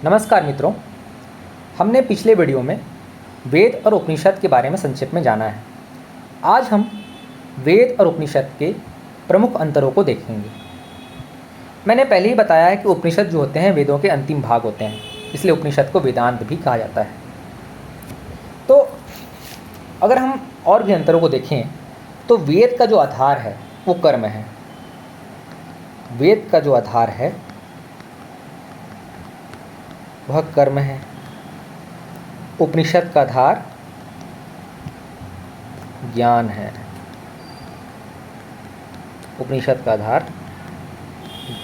नमस्कार मित्रों, हमने पिछले वीडियो में वेद और उपनिषद के बारे में संक्षेप में जाना है। आज हम वेद और उपनिषद के प्रमुख अंतरों को देखेंगे। मैंने पहले ही बताया है कि उपनिषद जो होते हैं वेदों के अंतिम भाग होते हैं, इसलिए उपनिषद को वेदांत भी कहा जाता है। तो अगर हम और भी अंतरों को देखें तो वेद का जो आधार है वो कर्म है। वेद का जो आधार है वह कर्म है। उपनिषद का आधार ज्ञान है। उपनिषद का आधार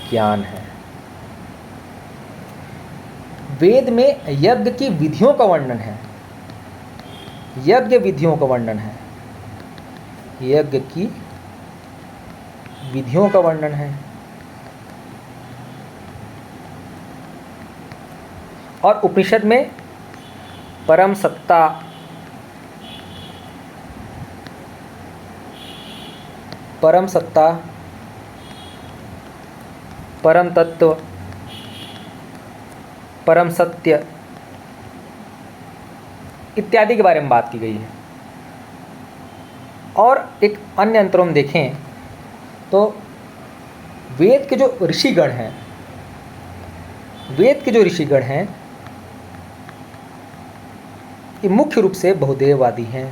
ज्ञान है। वेद में यज्ञ की विधियों का वर्णन है। यज्ञ विधियों का वर्णन है। यज्ञ की विधियों का वर्णन है। और उपनिषद में परम सत्ता, परम सत्ता, परम तत्व, परम सत्य इत्यादि के बारे में बात की गई है। और एक अन्य अंतर हम देखें तो वेद के जो ऋषिगण हैं, वेद के जो ऋषिगण हैं ये मुख्य रूप से बहुदेववादी हैं।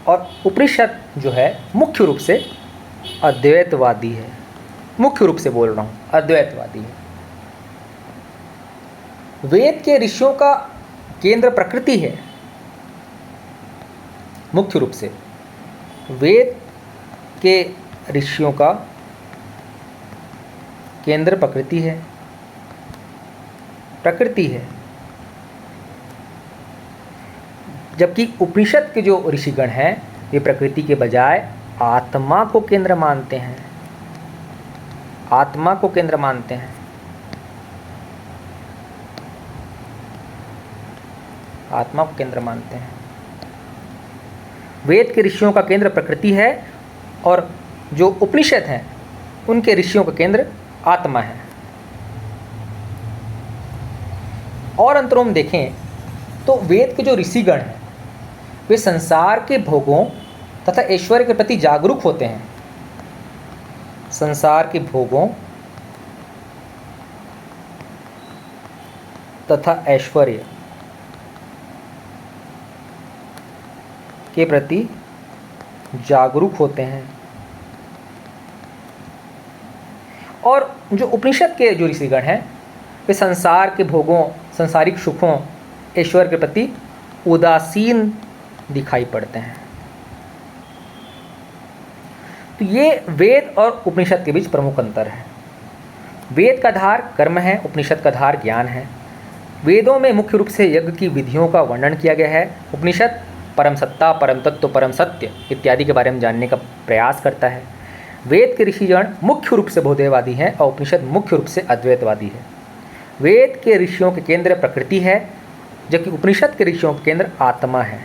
और उपनिषद जो है मुख्य रूप से अद्वैतवादी है। मुख्य रूप से बोल रहा हूँ, अद्वैतवादी है। वेद के ऋषियों का केंद्र प्रकृति है। मुख्य रूप से वेद के ऋषियों का केंद्र प्रकृति है। प्रकृति है। जबकि उपनिषद के जो ऋषिगण हैं वे प्रकृति के बजाय आत्मा को केंद्र मानते हैं। आत्मा को केंद्र मानते हैं। आत्मा को केंद्र मानते हैं। वेद के ऋषियों का केंद्र प्रकृति है और जो उपनिषद हैं उनके ऋषियों का केंद्र आत्मा है। और अंतरों में देखें तो वेद के जो ऋषिगण हैं वे संसार के भोगों तथा ऐश्वर्य के प्रति जागरूक होते हैं। संसार के भोगों तथा ऐश्वर्य के प्रति जागरूक होते हैं। और जो उपनिषद के जो ऋषिगण हैं वे संसार के भोगों, सांसारिक सुखों, ऐश्वर्य के प्रति उदासीन दिखाई पड़ते हैं। तो ये वेद और उपनिषद के बीच प्रमुख अंतर है। वेद का आधार कर्म है, उपनिषद का आधार ज्ञान है। वेदों में मुख्य रूप से यज्ञ की विधियों का वर्णन किया गया है। उपनिषद परम सत्ता, परम तत्व, परम सत्य इत्यादि के बारे में जानने का प्रयास करता है। वेद के ऋषिगण मुख्य रूप से बहुदेववादी हैं और उपनिषद मुख्य रूप से अद्वैतवादी है। वेद के ऋषियों के केंद्र प्रकृति है जबकि उपनिषद के ऋषियों के केंद्र आत्मा है।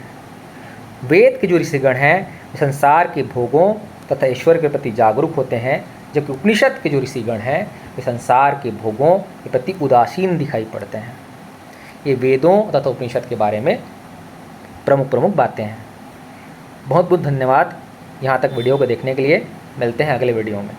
वेद के जो ऋषिगण हैं संसार के भोगों तथा ईश्वर के प्रति जागरूक होते हैं जबकि उपनिषद के जो ऋषिगण हैं वे संसार के भोगों के प्रति उदासीन दिखाई पड़ते हैं। ये वेदों तथा उपनिषद के बारे में प्रमुख बातें हैं। बहुत बहुत धन्यवाद यहाँ तक वीडियो को देखने के लिए। मिलते हैं अगले वीडियो में।